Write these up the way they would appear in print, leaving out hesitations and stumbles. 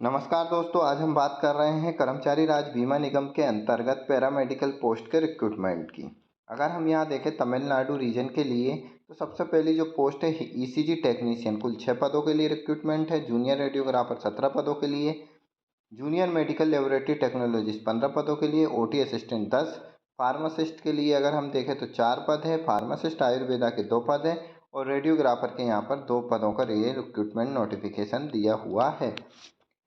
नमस्कार दोस्तों, आज हम बात कर रहे हैं कर्मचारी राज्य बीमा निगम के अंतर्गत पैरामेडिकल पोस्ट के रिक्रूटमेंट की। अगर हम यहाँ देखें तमिलनाडु रीजन के लिए, तो सबसे पहली जो पोस्ट है ईसीजी टेक्नीशियन, कुल 6 पदों के लिए रिक्रूटमेंट है। जूनियर रेडियोग्राफर 17 पदों के लिए, जूनियर मेडिकल लेबोरेटरी टेक्नोलॉजिस्ट 15 पदों के लिए, ओटी असिस्टेंट 10, फार्मासिस्ट के लिए अगर हम देखें तो 4 पद है, फार्मासिस्ट आयुर्वेदा के 2 पद है और रेडियोग्राफर के यहाँ पर 2 पदों का ये रिक्रूटमेंट नोटिफिकेशन दिया हुआ है।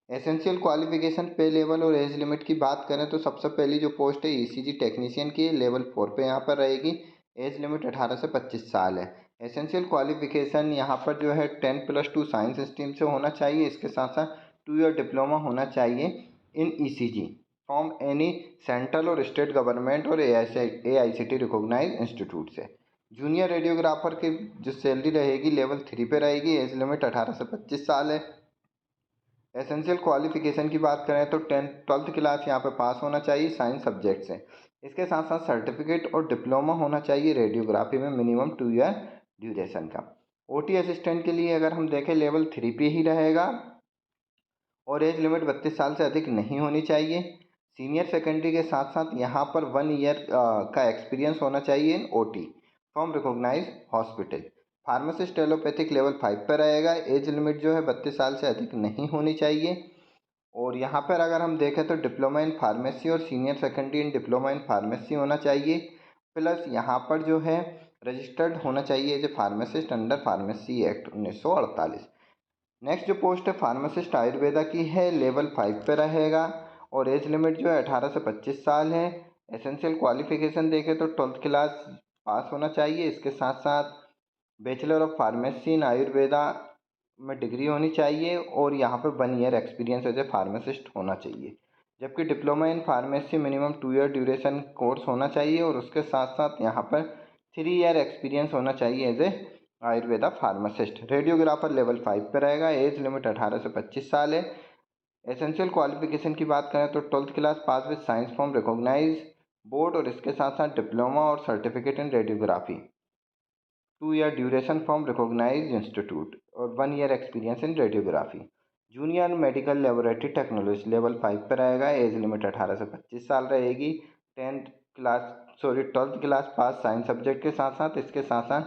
एसेंशियल क्वालिफिकेशन, पे लेवल और एज लिमिट की बात करें तो सबसे पहली जो पोस्ट है ईसीजी टेक्नीशियन की लेवल 4 पे यहाँ पर रहेगी। एज लिमिट 18 से 25 साल है। एसेंशियल क्वालिफिकेशन यहाँ पर जो है 10+2 साइंस स्ट्रीम से होना चाहिए। इसके साथ साथ 2 ईयर डिप्लोमा होना चाहिए इन ईसीजी फ्रॉम एनी सेंट्रल और स्टेट गवर्नमेंट और एआईसीटी रिकॉग्नाइज इंस्टीट्यूट से। जूनियर रेडियोग्राफर की जो सैलरी रहेगी लेवल 3 पे रहेगी। एज लिमिट 18 से 25 साल है। एसेंशियल क्वालिफिकेशन की बात करें तो 12th क्लास यहाँ पे पास होना चाहिए साइंस सब्जेक्ट से। इसके साथ साथ सर्टिफिकेट और डिप्लोमा होना चाहिए रेडियोग्राफी में मिनिमम 2 ईयर ड्यूरेशन का। ओटी असिस्टेंट के लिए अगर हम देखें लेवल 3 पे ही रहेगा और एज लिमिट 32 साल से अधिक नहीं होनी चाहिए। सीनियर सेकेंडरी के साथ साथ यहाँ पर 1 ईयर का एक्सपीरियंस होना चाहिए in OT from recognise hospital. Pharmacist allopathic level 5 पर रहेगा। एज लिमिट जो है 32 साल से अधिक नहीं होनी चाहिए। और यहाँ पर अगर हम देखें तो डिप्लोमा इन फार्मेसी और senior secondary in diploma in pharmacy होना चाहिए। प्लस यहाँ पर जो है रजिस्टर्ड होना चाहिए as a pharmacist under pharmacy act 1948। Next जो पोस्ट है फार्मासिस्ट आयुर्वेदा की है, लेवल 5 पे रहेगा और एज लिमिट जो है 18 से 25 साल है। एसेंशियल क्वालिफिकेशन देखें तो 12th क्लास पास होना चाहिए। इसके साथ साथ bachelor of pharmacy in Ayurveda में डिग्री होनी चाहिए और यहाँ पर 1 year experience as a pharmacist होना चाहिए। जबकि diploma in pharmacy minimum 2 year duration course होना चाहिए और उसके साथ साथ यहाँ पर 3 ईयर एक्सपीरियंस होना चाहिए as a Ayurveda pharmacist. Radiographer level 5 पे रहेगा। एज लिमिट 18 से 25 साल है। एसेंशियल क्वालिफिकेशन की बात करें तो 12th class pass with science from recognise board और इसके साथ साथ डिप्लोमा और certificate in radiography 2 year duration from recognise institute और 1 year experience in radiography. Junior medical laboratory technology level 5 पर रहेगा। एज लिमिट 18 से 25 साल रहेगी। 12th क्लास पास साइंस सब्जेक्ट के साथ साथ इसके साथ साथ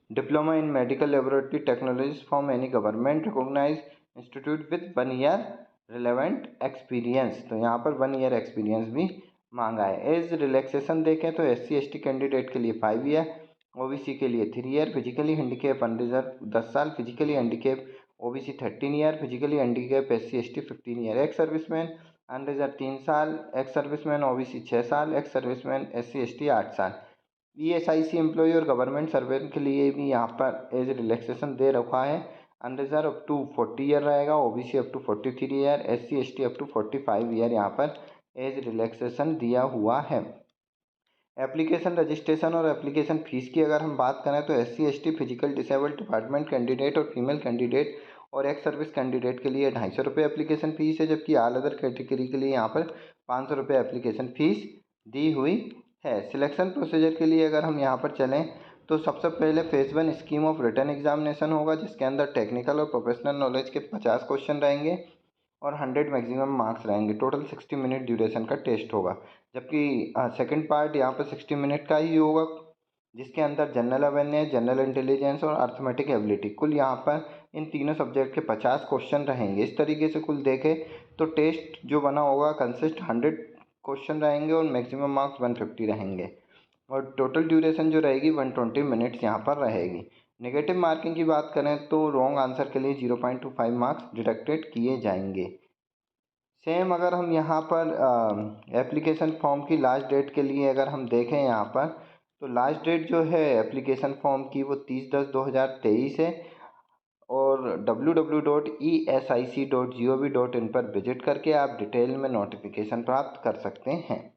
diploma in medical laboratory technologies from any government recognise institute with 1 year relevant experience. तो यहाँ पर 1 ईयर एक्सपीरियंस भी मांगा है। एज रिलैक्सेशन देखें तो SC/ST कैंडिडेट के लिए 5 ईयर, ओबीसी के लिए 3 ईयर, फिजिकली हैंडीकैप अनरिजर्व 10 साल, physically handicap OBC 13 year, physically handicap SC/ST 15 year, ex serviceman unreserved 3 साल, एक्स सर्विसमैन ओबीसी 6 साल, एक्स सर्विसमैन SC/ST 8 साल। ESIC एम्प्लॉय और गवर्नमेंट सर्वेंट के लिए भी यहाँ पर एज रिलैक्सेशन दे रखा है। अनरिजर्व अप टू 40 ईयर रहेगा, OBC up to 43 year, SC/ST up to 45 year यहाँ पर एज रिलैक्सेशन दिया हुआ है। एप्लीकेशन रजिस्ट्रेशन और एप्लीकेशन फ़ीस की अगर हम बात करें तो SC/ST physical disabled department candidate और फीमेल कैंडिडेट और एक्स सर्विस कैंडिडेट के लिए 250 रुपये एप्लीकेशन फ़ीस है। जबकि ऑल अदर कैटेगरी के लिए यहाँ पर 500 रुपये एप्लीकेशन फ़ीस दी हुई है। सिलेक्शन प्रोसीजर के लिए अगर हम यहाँ पर चलें तो सबसे पहले phase 1 scheme of return examination होगा, जिसके अंदर टेक्निकल और प्रोफेशनल नॉलेज के 50 क्वेश्चन रहेंगे और 100 मैक्सिमम मार्क्स रहेंगे। टोटल 60 मिनट ड्यूरेशन का टेस्ट होगा। जबकि सेकंड पार्ट यहाँ पर 60 मिनट का ही होगा, जिसके अंदर जनरल अवेयरनेस, जनरल इंटेलिजेंस और अर्थमेटिक एबिलिटी, कुल यहाँ पर इन तीनों सब्जेक्ट के 50 क्वेश्चन रहेंगे। इस तरीके से कुल देखें तो टेस्ट जो बना होगा कंसिस्ट 100 क्वेश्चन रहेंगे और मैक्सिमम मार्क्स 150 रहेंगे और टोटल ड्यूरेशन जो रहेगी 120 मिनट्स यहाँ पर रहेगी। नेगेटिव मार्किंग की बात करें तो रॉन्ग आंसर के लिए 0.25 मार्क्स डिडक्टेड किए जाएंगे। सेम अगर हम यहाँ पर एप्लीकेशन फॉर्म की लास्ट डेट के लिए अगर हम देखें यहाँ पर तो लास्ट डेट जो है एप्लीकेशन फॉर्म की वो 30/10/2023 है और www.esic.gov.in पर विजिट करके आप डिटेल में नोटिफिकेशन प्राप्त कर सकते हैं।